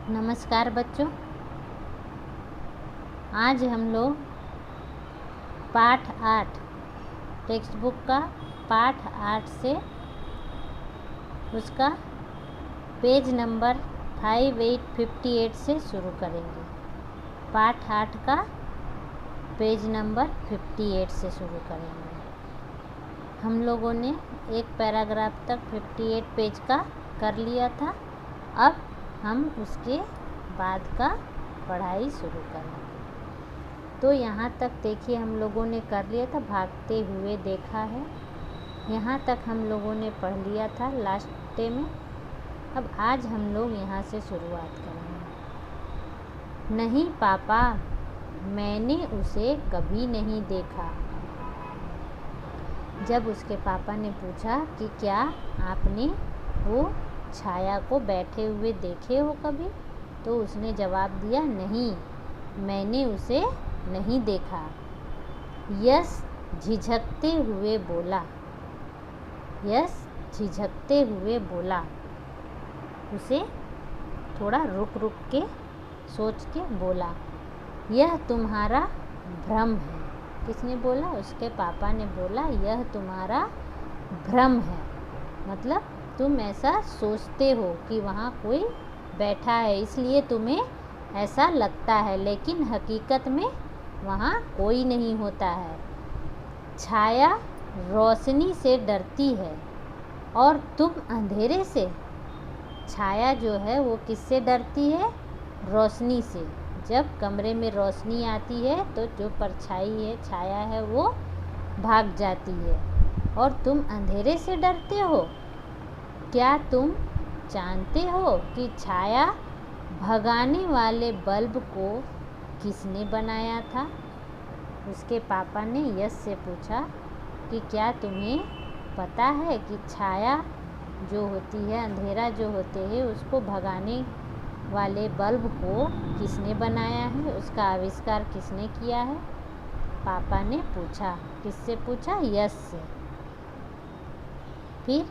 नमस्कार बच्चों। आज हम लोग पाठ 8 टेक्स्ट बुक का पाठ 8 से उसका पेज नंबर 5858 से शुरू करेंगे। पाठ 8 का पेज नंबर 58 से शुरू करेंगे। हम लोगों ने एक पैराग्राफ तक 58 पेज का कर लिया था। अब हम उसके बाद का पढ़ाई शुरू करेंगे। तो यहाँ तक देखिए हम लोगों ने कर लिया था, भागते हुए देखा है, यहाँ तक हम लोगों ने पढ़ लिया था लास्ट डे में। अब आज हम लोग यहाँ से शुरुआत करेंगे। नहीं पापा, मैंने उसे कभी नहीं देखा। जब उसके पापा ने पूछा कि क्या आपने वो छाया को बैठे हुए देखे हो कभी, तो उसने जवाब दिया, नहीं, मैंने उसे नहीं देखा। यश झिझकते हुए बोला। यश झिझकते हुए बोला। उसे थोड़ा रुक रुक के सोच के बोला, यह तुम्हारा भ्रम है। किसने बोला? उसके पापा ने बोला, यह तुम्हारा भ्रम है। मतलब तुम ऐसा सोचते हो कि वहाँ कोई बैठा है, इसलिए तुम्हें ऐसा लगता है, लेकिन हकीकत में वहाँ कोई नहीं होता है। छाया रोशनी से डरती है और तुम अंधेरे से। छाया जो है वो किससे डरती है? रोशनी से। जब कमरे में रोशनी आती है तो जो परछाई है, छाया है, वो भाग जाती है। और तुम अंधेरे से डरते हो। क्या तुम जानते हो कि छाया भगाने वाले बल्ब को किसने बनाया था? उसके पापा ने यश से पूछा कि क्या तुम्हें पता है कि छाया जो होती है, अंधेरा जो होते हैं, उसको भगाने वाले बल्ब को किसने बनाया है? उसका आविष्कार किसने किया है? पापा ने पूछा। किससे पूछा? यश से। फिर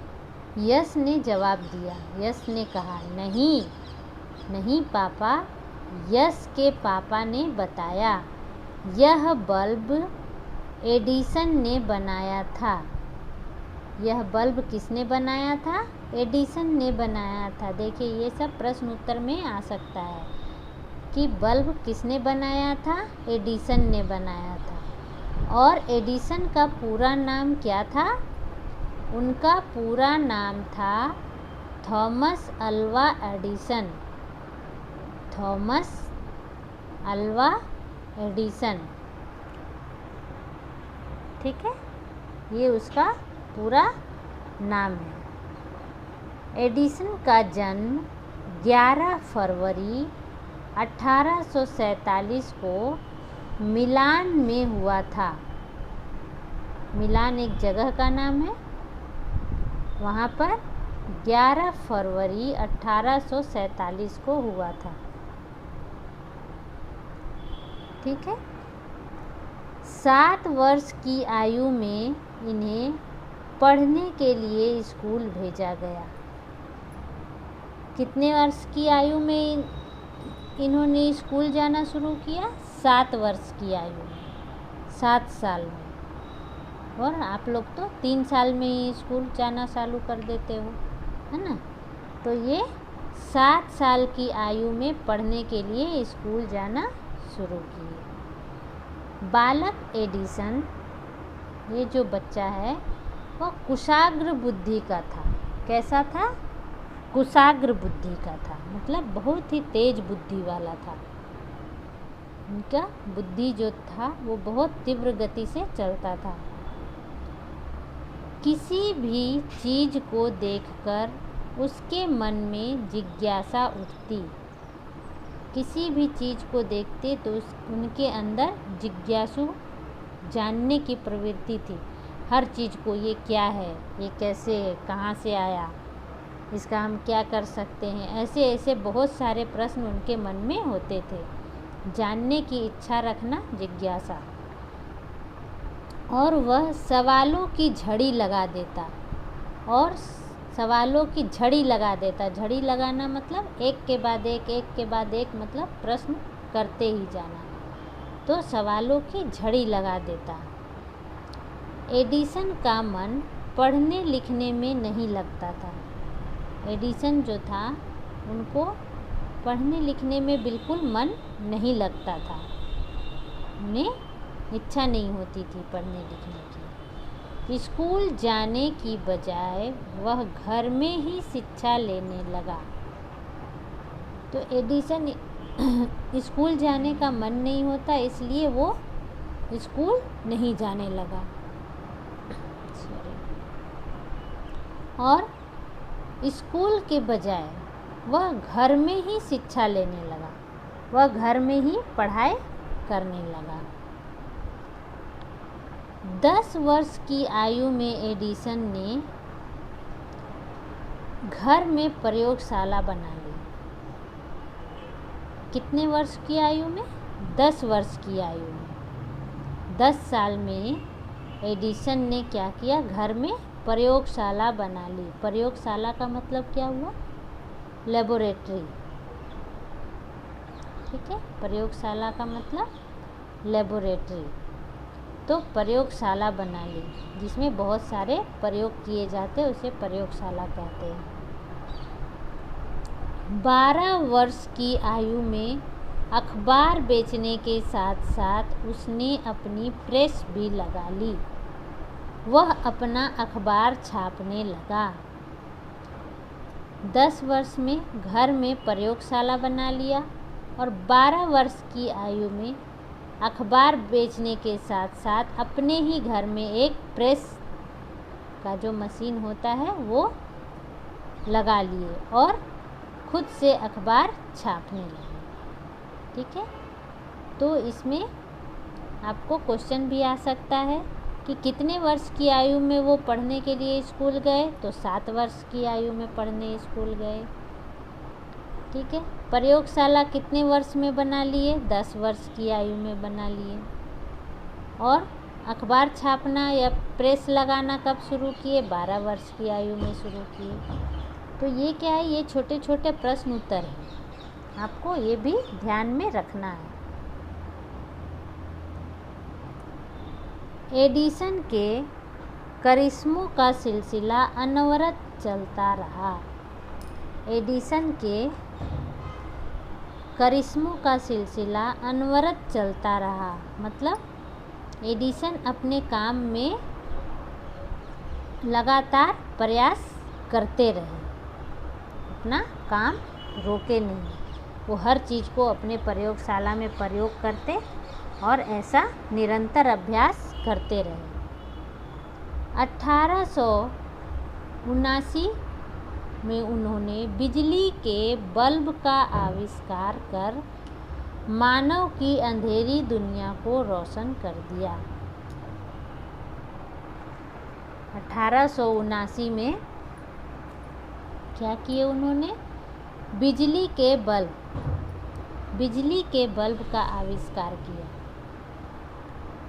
यश ने जवाब दिया। यश ने कहा, नहीं नहीं पापा। यश के पापा ने बताया, यह बल्ब एडिसन ने बनाया था। यह बल्ब किसने बनाया था? एडिसन ने बनाया था। देखिए ये सब प्रश्न उत्तर में आ सकता है कि बल्ब किसने बनाया था? एडिसन ने बनाया था। और एडिसन का पूरा नाम क्या था? उनका पूरा नाम था Thomas Alva Edison. Thomas Alva Edison. ठीक है, ये उसका पूरा नाम है। एडिसन का जन्म 11 फरवरी 1847 को मिलान में हुआ था। मिलान एक जगह का नाम है। वहाँ पर 11 फरवरी 1847 को हुआ था। ठीक है। 7 वर्ष की आयु में इन्हें पढ़ने के लिए स्कूल भेजा गया। कितने वर्ष की आयु में इन्होंने स्कूल जाना शुरू किया? 7 वर्ष की आयु में, 7 साल में। और आप लोग तो 3 साल में ही स्कूल जाना चालू कर देते हो, है ना? तो ये 7 साल की आयु में पढ़ने के लिए स्कूल जाना शुरू किए। बालक एडिसन, ये जो बच्चा है, वो कुशाग्र बुद्धि का था। कैसा था? कुशाग्र बुद्धि का था। मतलब बहुत ही तेज बुद्धि वाला था। उनका बुद्धि जो था वो बहुत तीव्र गति से चलता था। किसी भी चीज़ को देखकर उसके मन में जिज्ञासा उठती। किसी भी चीज़ को देखते तो उनके अंदर जिज्ञासु जानने की प्रवृत्ति थी। हर चीज़ को, ये क्या है, ये कैसे है, कहाँ से आया, इसका हम क्या कर सकते हैं, ऐसे ऐसे बहुत सारे प्रश्न उनके मन में होते थे। जानने की इच्छा रखना, जिज्ञासा। और वह सवालों की झड़ी लगा देता और सवालों की झड़ी लगा देता। झड़ी लगाना मतलब एक के बाद एक मतलब प्रश्न करते ही जाना, तो सवालों की झड़ी लगा देता। एडिसन का मन पढ़ने लिखने में नहीं लगता था। एडिसन जो था उनको पढ़ने लिखने में बिल्कुल मन नहीं लगता था, उन्हें इच्छा नहीं होती थी पढ़ने लिखने की। स्कूल जाने की बजाय वह घर में ही शिक्षा लेने लगा। तो एडिसन स्कूल जाने का मन नहीं होता, इसलिए वो स्कूल नहीं जाने लगा। और स्कूल के बजाय वह घर में ही शिक्षा लेने लगा, वह घर में ही पढ़ाई करने लगा। 10 वर्ष की आयु में एडिसन ने घर में प्रयोगशाला बना ली। कितने वर्ष की आयु में? 10 वर्ष की आयु में। 10 साल में एडिसन ने क्या किया? घर में प्रयोगशाला बना ली। प्रयोगशाला का मतलब क्या हुआ? लेबोरेटरी। ठीक है, प्रयोगशाला का मतलब लेबोरेटरी। तो प्रयोगशाला बना ली जिसमें बहुत सारे प्रयोग किए जाते हैं, उसे प्रयोगशाला कहते हैं। 12 वर्ष की आयु में अखबार बेचने के साथ साथ उसने अपनी प्रेस भी लगा ली। वह अपना अखबार छापने लगा। 10 वर्ष में घर में प्रयोगशाला बना लिया और 12 वर्ष की आयु में अखबार बेचने के साथ साथ अपने ही घर में एक प्रेस का जो मशीन होता है वो लगा लिए और खुद से अखबार छापने लगे। ठीक है, तो इसमें आपको क्वेश्चन भी आ सकता है कि कितने वर्ष की आयु में वो पढ़ने के लिए स्कूल गए? तो 7 वर्ष की आयु में पढ़ने स्कूल गए। ठीक है, प्रयोगशाला कितने वर्ष में बना लिए? 10 वर्ष की आयु में बना लिए। और अखबार छापना या प्रेस लगाना कब शुरू किए? 12 वर्ष की आयु में शुरू किए। तो ये क्या है? ये छोटे छोटे प्रश्न उत्तर हैं, आपको ये भी ध्यान में रखना है। एडिसन के करिश्मों का सिलसिला अनवरत चलता रहा। एडिसन के करिश्मों का सिलसिला अनवरत चलता रहा, मतलब एडिसन अपने काम में लगातार प्रयास करते रहे, अपना काम रोके नहीं। वो हर चीज़ को अपने प्रयोगशाला में प्रयोग करते और ऐसा निरंतर अभ्यास करते रहे। 1879 में उन्होंने बिजली के बल्ब का आविष्कार कर मानव की अंधेरी दुनिया को रोशन कर दिया। 1879 में क्या किए उन्होंने? बिजली के बल्ब का आविष्कार किया।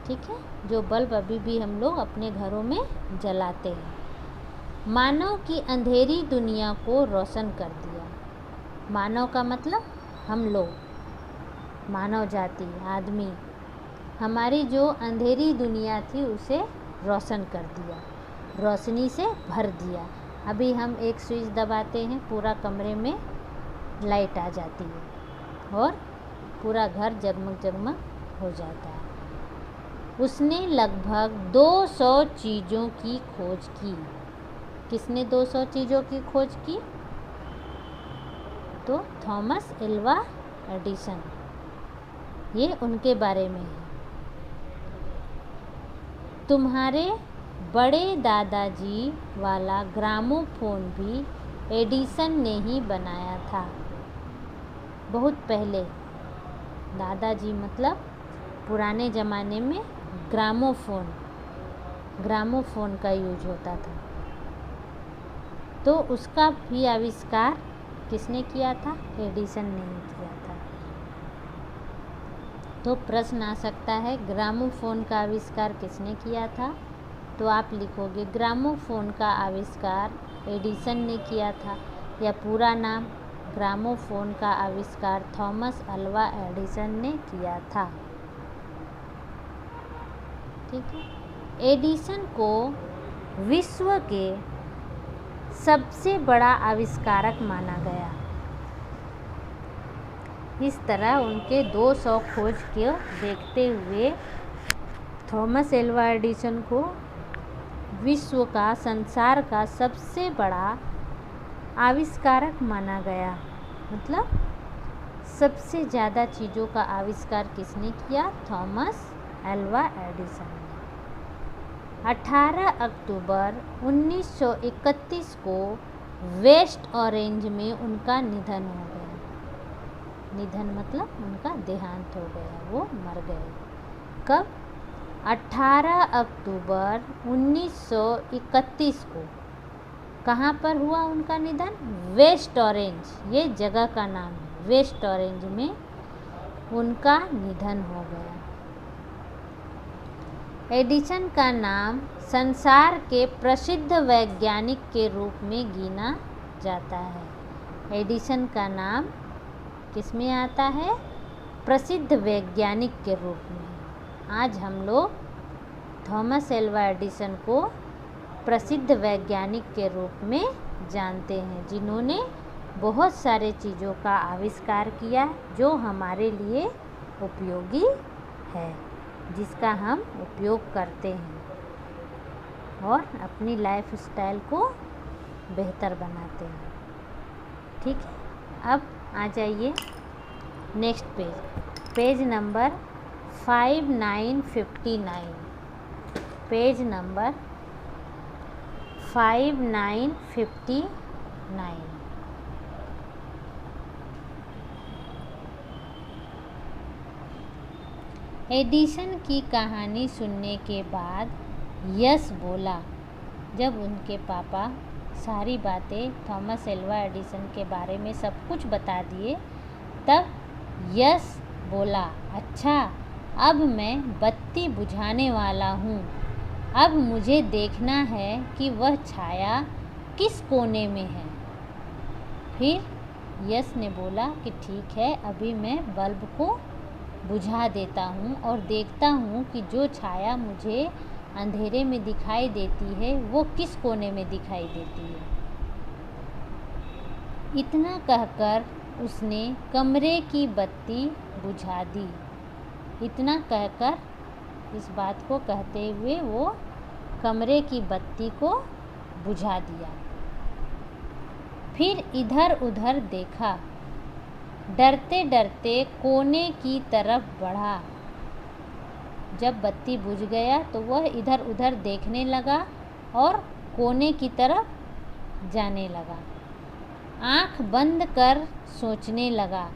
ठीक है, जो बल्ब अभी भी हम लोग अपने घरों में जलाते हैं। मानव की अंधेरी दुनिया को रोशन कर दिया। मानव का मतलब हम लोग, मानव जाति, आदमी, हमारी जो अंधेरी दुनिया थी उसे रोशन कर दिया, रोशनी से भर दिया। अभी हम एक स्विच दबाते हैं, पूरा कमरे में लाइट आ जाती है और पूरा घर जगमग जगमग हो जाता है। उसने लगभग 200 चीज़ों की खोज की। किसने 200 चीज़ों की खोज की? तो थॉमस एल्वा एडिसन, ये उनके बारे में है। तुम्हारे बड़े दादाजी वाला ग्रामोफोन भी एडिसन ने ही बनाया था। बहुत पहले, दादाजी मतलब पुराने ज़माने में ग्रामोफोन का यूज होता था। तो उसका भी आविष्कार किसने किया था? एडिसन ने ही किया था। तो प्रश्न आ सकता है ग्रामोफोन का आविष्कार किसने किया था? तो आप लिखोगे ग्रामोफोन का आविष्कार एडिसन ने किया था। यह पूरा नाम ग्रामोफोन का आविष्कार थॉमस अल्वा एडिसन ने किया था। ठीक है। एडिसन को विश्व के सबसे बड़ा आविष्कारक माना गया। इस तरह उनके 200 खोज को देखते हुए थॉमस एल्वा एडिसन को विश्व का, संसार का सबसे बड़ा आविष्कारक माना गया। मतलब सबसे ज़्यादा चीज़ों का आविष्कार किसने किया? थॉमस एल्वा एडिसन ने। 18 अक्टूबर 1931 को वेस्ट ऑरेंज में उनका निधन हो गया। निधन मतलब उनका देहांत हो गया, वो मर गए। कब? 18 अक्टूबर 1931 को। कहाँ पर हुआ उनका निधन? वेस्ट ऑरेंज, ये जगह का नाम है। वेस्ट ऑरेंज में उनका निधन हो गया। एडिसन का नाम संसार के प्रसिद्ध वैज्ञानिक के रूप में गिना जाता है। एडिसन का नाम किस में आता है? प्रसिद्ध वैज्ञानिक के रूप में। आज हम लोग थॉमस एल्वा एडिसन को प्रसिद्ध वैज्ञानिक के रूप में जानते हैं, जिन्होंने बहुत सारे चीज़ों का आविष्कार किया जो हमारे लिए उपयोगी है, जिसका हम उपयोग करते हैं और अपनी लाइफ स्टाइल को बेहतर बनाते हैं। ठीक है। अब आ जाइए next page, page number 5959। Page number 5959। Edison की कहानी सुनने के बाद यस बोला। जब उनके पापा सारी बातें थॉमस एल्वा एडिसन के बारे में सब कुछ बता दिए, तब यस बोला, अच्छा अब मैं बत्ती बुझाने वाला हूँ। अब मुझे देखना है कि वह छाया किस कोने में है। फिर यस ने बोला कि ठीक है, अभी मैं बल्ब को बुझा देता हूँ और देखता हूँ कि जो छाया मुझे अंधेरे में दिखाई देती है वो किस कोने में दिखाई देती है। इतना कहकर उसने कमरे की बत्ती बुझा दी। इतना कहकर, इस बात को कहते हुए वो कमरे की बत्ती को बुझा दिया। फिर इधर उधर देखा, डरते डरते कोने की तरफ बढ़ा। जब बत्ती बुझ गया तो वह इधर उधर देखने लगा और कोने की तरफ जाने लगा। आँख बंद कर सोचने लगा,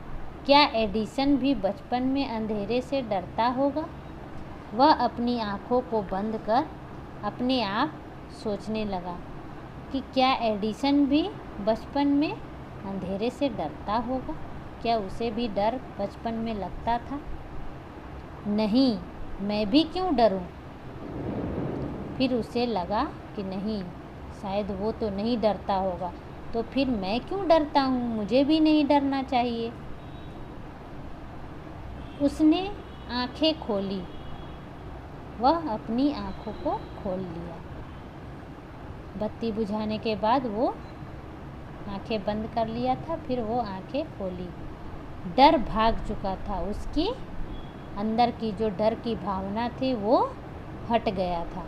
क्या एडिसन भी बचपन में अंधेरे से डरता होगा? वह अपनी आँखों को बंद कर अपने आप सोचने लगा कि क्या एडिसन भी बचपन में अंधेरे से डरता होगा? क्या उसे भी डर बचपन में लगता था? नहीं, मैं भी क्यों डरूं? फिर उसे लगा कि नहीं, शायद वो तो नहीं डरता होगा, तो फिर मैं क्यों डरता हूँ? मुझे भी नहीं डरना चाहिए। उसने आंखें खोली। वह अपनी आंखों को खोल लिया। बत्ती बुझाने के बाद वो आंखें बंद कर लिया था, फिर वो आंखें खोली। डर भाग चुका था। उसकी अंदर की जो डर की भावना थी वो हट गया था।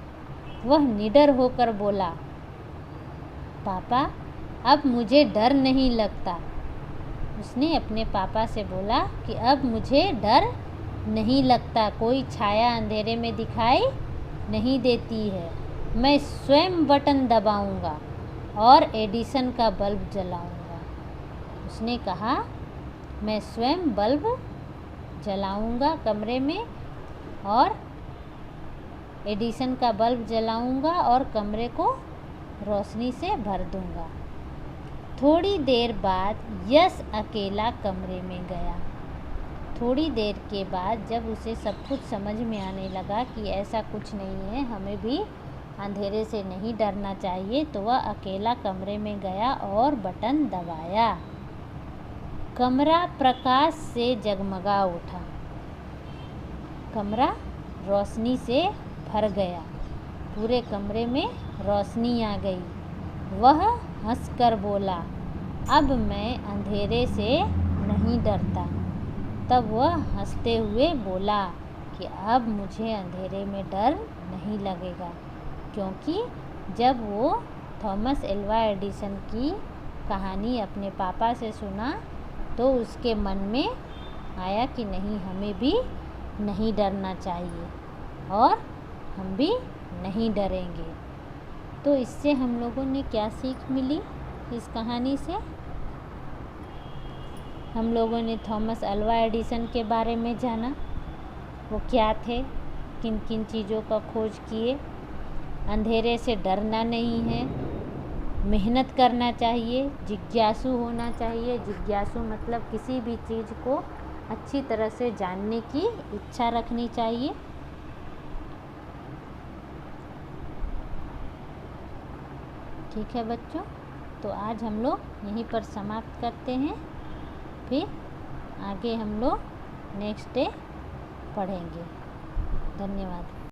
वह निडर होकर बोला, पापा अब मुझे डर नहीं लगता। उसने अपने पापा से बोला कि अब मुझे डर नहीं लगता, कोई छाया अंधेरे में दिखाई नहीं देती है। मैं स्वयं बटन दबाऊंगा और एडिसन का बल्ब जलाऊंगा। उसने कहा, मैं स्वयं बल्ब जलाऊंगा कमरे में और एडिसन का बल्ब जलाऊंगा और कमरे को रोशनी से भर दूंगा। थोड़ी देर बाद यश अकेला कमरे में गया। थोड़ी देर के बाद जब उसे सब कुछ समझ में आने लगा कि ऐसा कुछ नहीं है, हमें भी अंधेरे से नहीं डरना चाहिए, तो वह अकेला कमरे में गया और बटन दबाया। कमरा प्रकाश से जगमगा उठा। कमरा रोशनी से भर गया। पूरे कमरे में रोशनी आ गई। वह हंसकर बोला, अब मैं अंधेरे से नहीं डरता। तब वह हंसते हुए बोला कि अब मुझे अंधेरे में डर नहीं लगेगा, क्योंकि जब वो थॉमस एल्वा एडिसन की कहानी अपने पापा से सुना तो उसके मन में आया कि नहीं, हमें भी नहीं डरना चाहिए और हम भी नहीं डरेंगे। तो इससे हम लोगों ने क्या सीख मिली इस कहानी से? हम लोगों ने थॉमस एल्वा एडिसन के बारे में जाना, वो क्या थे, किन किन चीज़ों का खोज किए। अंधेरे से डरना नहीं है, मेहनत करना चाहिए, जिज्ञासु होना चाहिए। जिज्ञासु मतलब किसी भी चीज़ को अच्छी तरह से जानने की इच्छा रखनी चाहिए। ठीक है बच्चों, तो आज हम लोग यहीं पर समाप्त करते हैं। फिर आगे हम लोग नेक्स्ट डे पढ़ेंगे। धन्यवाद।